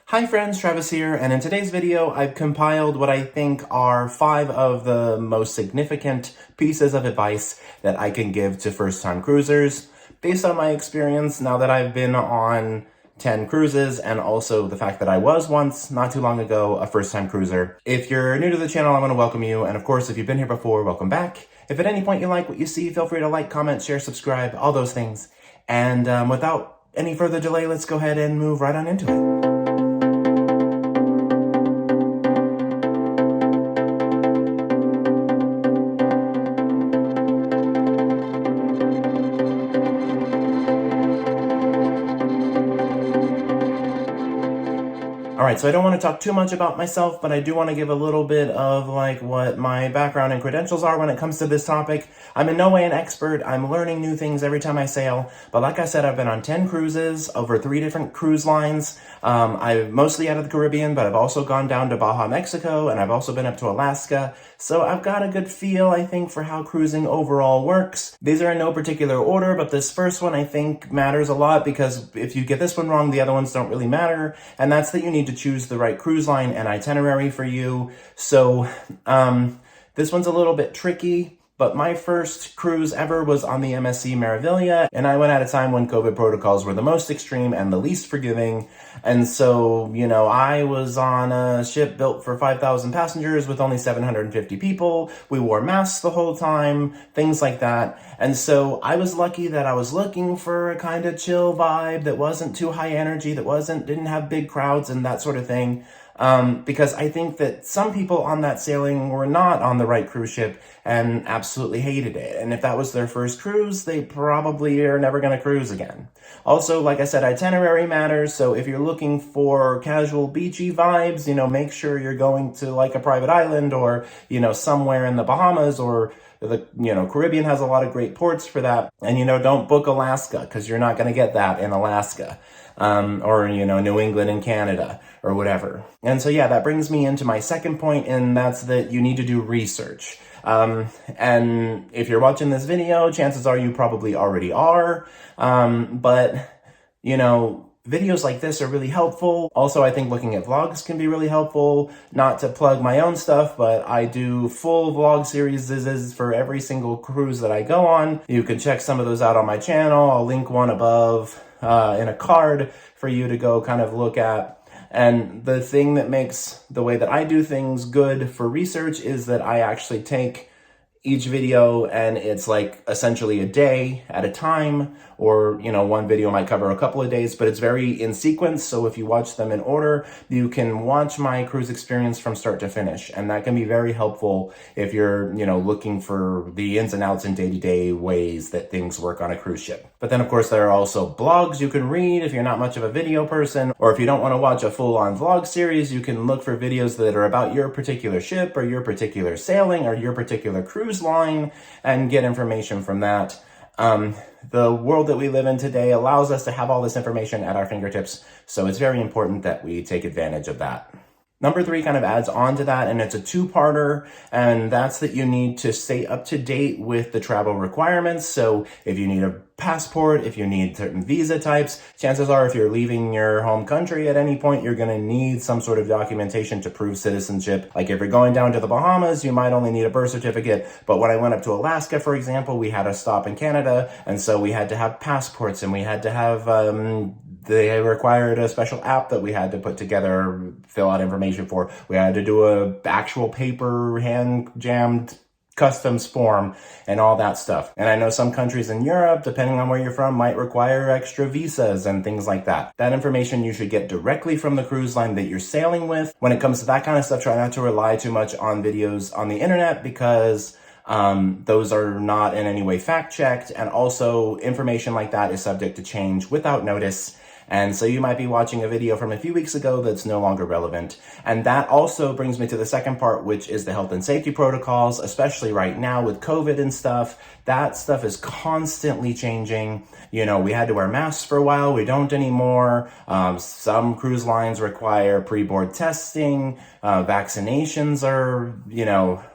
Hi friends, Travis here, and in today's video I've compiled what I think are 5 of the most significant pieces of advice that I can give to first-time cruisers based on my experience now that I've been on 10 cruises and also the fact that I was once, not too long ago, a first-time cruiser. If you're new to the channel, I want to welcome you, and of course if you've been here before, welcome back. If at any point you like what you see, feel free to like, comment, share, subscribe, all those things. And without any further delay, let's go ahead and move right on into it. All right, so I don't want to talk too much about myself, but I do want to give a little bit of like what my background and credentials are when it comes to this topic. I'm in no way an expert. I'm learning new things every time I sail. But like I said, I've been on 10 cruises over 3 different cruise lines. I'm mostly out of the Caribbean, but I've also gone down to Baja, Mexico, and I've also been up to Alaska. So I've got a good feel, I think, for how cruising overall works. These are in no particular order, but this first one I think matters a lot because if you get this one wrong, the other ones don't really matter. And that's that you need to choose the right cruise line and itinerary for you. So this one's a little bit tricky, but my first cruise ever was on the MSC Meraviglia, and I went at a time when COVID protocols were the most extreme and the least forgiving. And so, you know, I was on a ship built for 5,000 passengers with only 750 people. We wore masks the whole time, things like that. And so I was lucky that I was looking for a kind of chill vibe that wasn't too high energy, that didn't have big crowds and that sort of thing. Because I think that some people on that sailing were not on the right cruise ship and absolutely hated it. And if that was their first cruise, they probably are never going to cruise again. Also, like I said, itinerary matters. So if you're looking for casual beachy vibes, you know, make sure you're going to like a private island or, you know, somewhere in the Bahamas or the, Caribbean has a lot of great ports for that. And, don't book Alaska because you're not going to get that in Alaska. Or, New England and Canada or whatever. And so, yeah, that brings me into my second point, and that's that you need to do research. And if you're watching this video, chances are you probably already are. But, videos like this are really helpful. Also, I think looking at vlogs can be really helpful. Not to plug my own stuff, but I do full vlog series for every single cruise that I go on. You can check some of those out on my channel. I'll link one above in a card for you to go kind of look at. And the thing that makes the way that I do things good for research is that I actually take each video and it's like essentially a day at a time, or one video might cover a couple of days, but it's very in sequence. So if you watch them in order, you can watch my cruise experience from start to finish, and that can be very helpful if you're looking for the ins and outs and day-to-day ways that things work on a cruise ship. But then of course there are also blogs you can read if you're not much of a video person, or if you don't want to watch a full-on vlog series, you can look for videos that are about your particular ship or your particular sailing or your particular cruise line and get information from that. The world that we live in today allows us to have all this information at our fingertips, so it's very important that we take advantage of that. Number 3 kind of adds on to that, and it's a 2-parter, and that's that you need to stay up to date with the travel requirements. So if you need a passport, if you need certain visa types, chances are if you're leaving your home country at any point, you're going to need some sort of documentation to prove citizenship. Like if you're going down to the Bahamas, you might only need a birth certificate. But when I went up to Alaska, for example, we had a stop in Canada, and so we had to have passports, and we had to have they required a special app that we had to put together, fill out information for. We had to do a actual paper hand-jammed customs form and all that stuff. And I know some countries in Europe, depending on where you're from, might require extra visas and things like that. That information you should get directly from the cruise line that you're sailing with. When it comes to that kind of stuff, try not to rely too much on videos on the internet because those are not in any way fact-checked, and also information like that is subject to change without notice. And so you might be watching a video from a few weeks ago that's no longer relevant. And that also brings me to the second part, which is the health and safety protocols, especially right now with COVID and stuff. That stuff is constantly changing. We had to wear masks for a while. We don't anymore. Some cruise lines require pre-board testing. Vaccinations are,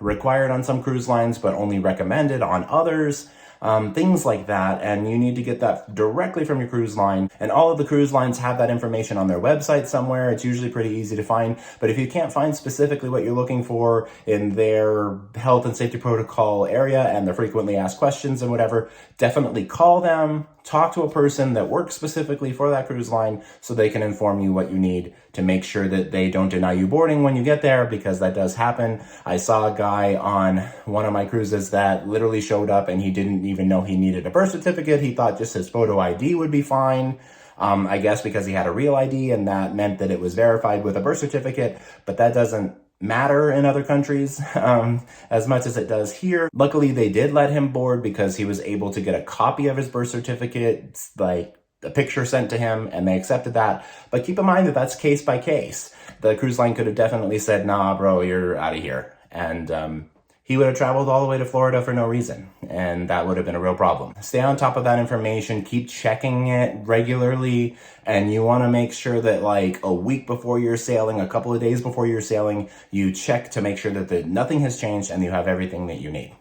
required on some cruise lines, but only recommended on others. things like that. And you need to get that directly from your cruise line. And all of the cruise lines have that information on their website somewhere. It's usually pretty easy to find. But if you can't find specifically what you're looking for in their health and safety protocol area and the frequently asked questions and whatever, definitely call them, talk to a person that works specifically for that cruise line so they can inform you what you need to make sure that they don't deny you boarding when you get there, because that does happen. I saw a guy on one of my cruises that literally showed up and he didn't even know he needed a birth certificate. He thought just his photo ID would be fine. I guess because he had a real ID and that meant that it was verified with a birth certificate, but that doesn't matter in other countries as much as it does here. Luckily, they did let him board because he was able to get a copy of his birth certificate, like a picture sent to him, and they accepted that. But keep in mind that that's case by case. The cruise line could have definitely said, nah, bro, you're out of here. And he would have traveled all the way to Florida for no reason, and that would have been a real problem. Stay on top of that information, keep checking it regularly, and you want to make sure that like a week before you're sailing, a couple of days before you're sailing, you check to make sure that nothing has changed and you have everything that you need.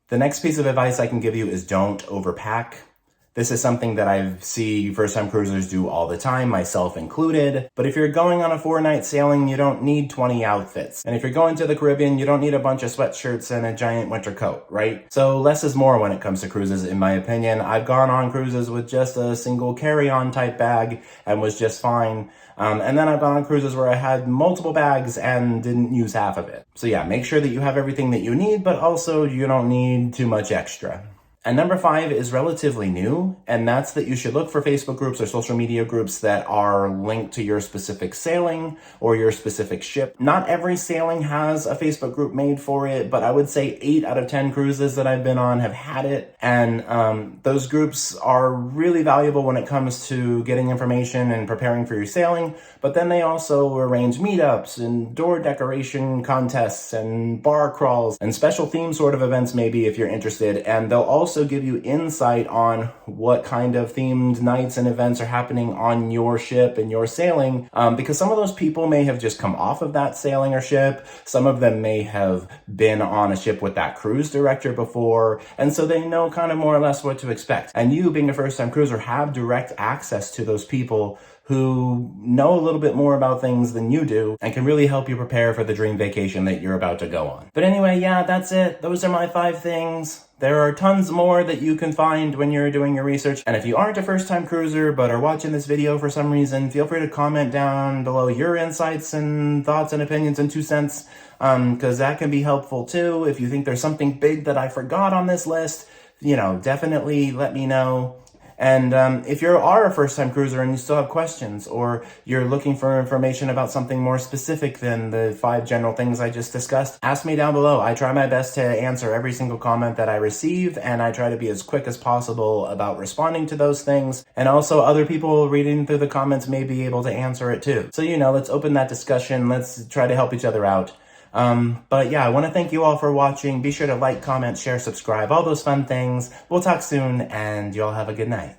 The next piece of advice I can give you is don't overpack. This is something that I see first-time cruisers do all the time, myself included. But if you're going on a 4-night sailing, you don't need 20 outfits. And if you're going to the Caribbean, you don't need a bunch of sweatshirts and a giant winter coat, right? So less is more when it comes to cruises, in my opinion. I've gone on cruises with just a single carry-on type bag and was just fine. And then I've gone on cruises where I had multiple bags and didn't use half of it. So yeah, make sure that you have everything that you need, but also you don't need too much extra. And number 5 is relatively new, and that's that you should look for Facebook groups or social media groups that are linked to your specific sailing or your specific ship. Not every sailing has a Facebook group made for it, but I would say 8 out of 10 cruises that I've been on have had it. And those groups are really valuable when it comes to getting information and preparing for your sailing. But then they also arrange meetups and door decoration contests and bar crawls and special theme sort of events maybe if you're interested. And they'll also give you insight on what kind of themed nights and events are happening on your ship and your sailing, because some of those people may have just come off of that sailing or ship. Some of them may have been on a ship with that cruise director before, and so they know kind of more or less what to expect. And you, being a first-time cruiser, have direct access to those people who know a little bit more about things than you do and can really help you prepare for the dream vacation that you're about to go on. But anyway, yeah, that's it. Those are my 5 things. There are tons more that you can find when you're doing your research. And if you aren't a first-time cruiser but are watching this video for some reason, feel free to comment down below your insights and thoughts and opinions and 2 cents, because that can be helpful too. If you think there's something big that I forgot on this list, definitely let me know. And if you are a first-time cruiser and you still have questions, or you're looking for information about something more specific than the 5 general things I just discussed, ask me down below. I try my best to answer every single comment that I receive, and I try to be as quick as possible about responding to those things. And also other people reading through the comments may be able to answer it too. So, let's open that discussion. Let's try to help each other out. But yeah, I want to thank you all for watching. Be sure to like, comment, share, subscribe, all those fun things. We'll talk soon, and you all have a good night.